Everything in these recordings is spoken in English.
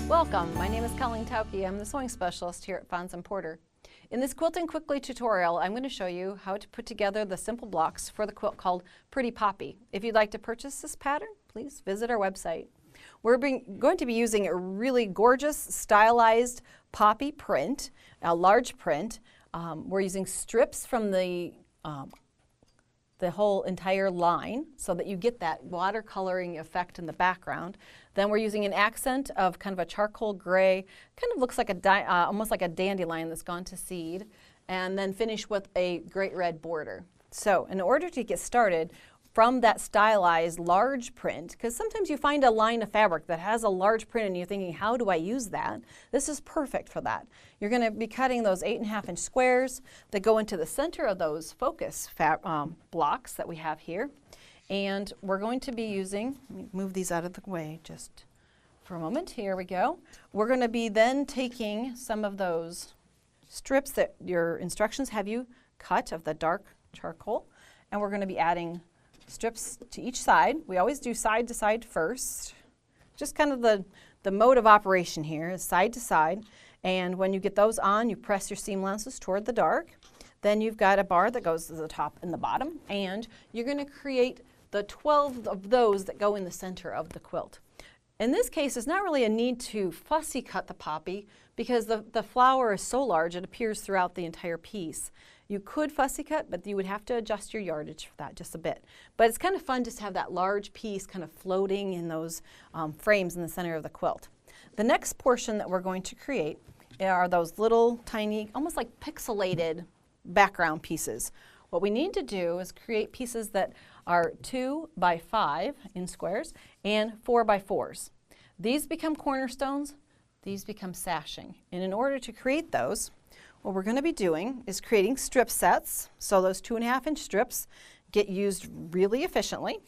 Welcome, my name is Colleen Tauke. I'm the sewing specialist here at Fons & Porter. In this Quilting Quickly tutorial, I'm going to show you how to put together the simple blocks for the quilt called Pretty Poppy. If you'd like to purchase this pattern, please visit our website. We're going to be using a really gorgeous stylized poppy print, a large print. We're using strips from the whole entire line so that you get that watercoloring effect in the background. Then we're using an accent of kind of a charcoal gray, kind of looks like almost like a dandelion that's gone to seed, and then finish with a great red border. So in order to get started from that stylized large print, because sometimes you find a line of fabric that has a large print and you're thinking, how do I use that? This is perfect for that. You're going to be cutting those 8.5 inch squares that go into the center of those focus blocks that we have here. And we're going to be using, let me move these out of the way just for a moment. Here we go. We're going to be then taking some of those strips that your instructions have you cut of the dark charcoal, and we're going to be adding strips to each side. We always do side to side first. Just kind of the mode of operation here is side to side. And when you get those on, you press your seam allowances toward the dark. Then you've got a bar that goes to the top and the bottom. And you're going to create the 12 of those that go in the center of the quilt. In this case, there's not really a need to fussy cut the poppy because the flower is so large it appears throughout the entire piece. You could fussy cut, but you would have to adjust your yardage for that just a bit. But it's kind of fun just to have that large piece kind of floating in those frames in the center of the quilt. The next portion that we're going to create are those little tiny, almost like pixelated background pieces. What we need to do is create pieces that are 2 by 5 in squares and 4 by 4s. These become cornerstones, these become sashing. And in order to create those, what we're going to be doing is creating strip sets. So those 2.5 inch strips get used really efficiently.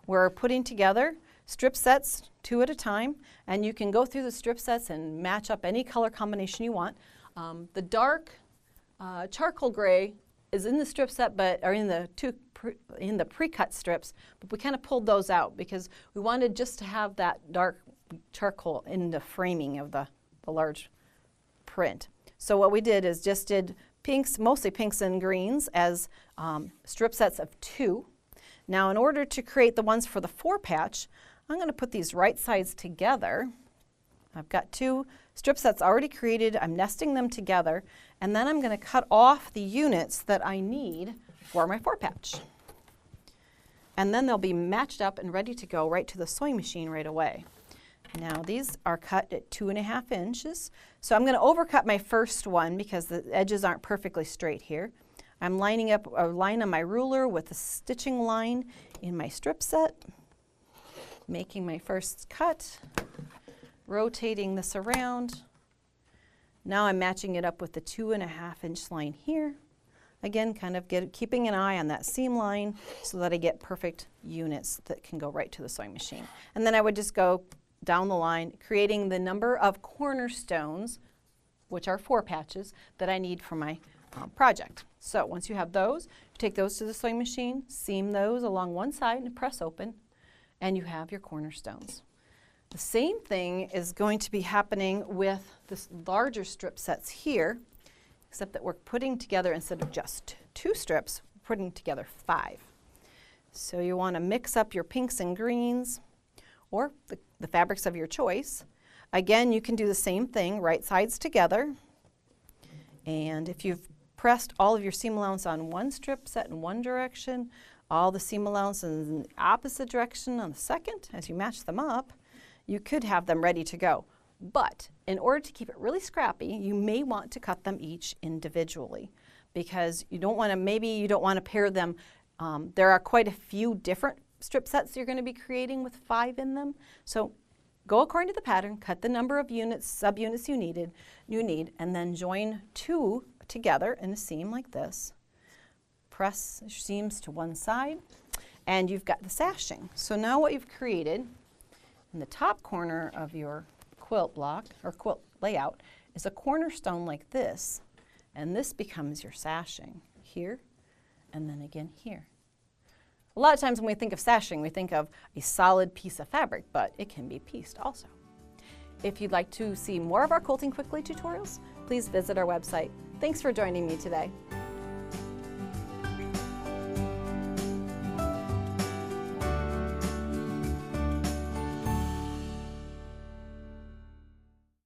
We're putting together strip sets 2 at a time, and you can go through the strip sets and match up any color combination you want. The dark charcoal gray is in the strip set, but are in the pre-cut strips, but we kind of pulled those out because we wanted just to have that dark charcoal in the framing of the large print. So what we did is just did pinks, mostly pinks and greens, as strip sets of 2. Now in order to create the ones for the 4 patch, I'm going to put these right sides together. I've got 2 strip sets already created. I'm nesting them together, and then I'm going to cut off the units that I need for my 4 patch. And then they'll be matched up and ready to go right to the sewing machine right away. Now these are cut at 2.5 inches. So I'm going to overcut my first one because the edges aren't perfectly straight here. I'm lining up a line on my ruler with a stitching line in my strip set, making my first cut, rotating this around. Now I'm matching it up with the 2.5 inch line here. Again, kind of keeping an eye on that seam line so that I get perfect units that can go right to the sewing machine. And then I would just go down the line, creating the number of cornerstones, which are 4 patches, that I need for my project. So once you have those, you take those to the sewing machine, seam those along one side and press open, and you have your cornerstones. The same thing is going to be happening with this larger strip sets here, except that we're putting together, instead of just 2 strips, we're putting together 5. So you want to mix up your pinks and greens, or the fabrics of your choice. Again, you can do the same thing, right sides together. And if you've pressed all of your seam allowance on one strip set in one direction, all the seam allowance in the opposite direction on the second, as you match them up, you could have them ready to go. But in order to keep it really scrappy, you may want to cut them each individually because you don't want to, maybe you don't want to pair them. There are quite a few different strip sets you're going to be creating with 5 in them. So go according to the pattern, cut the number of units, subunits you need, and then join 2 together in a seam like this. Press your seams to one side, and you've got the sashing. So now what you've created in the top corner of your quilt block, or quilt layout, is a cornerstone like this, and this becomes your sashing here, and then again here. A lot of times when we think of sashing, we think of a solid piece of fabric, but it can be pieced also. If you'd like to see more of our Quilting Quickly tutorials, please visit our website. Thanks for joining me today.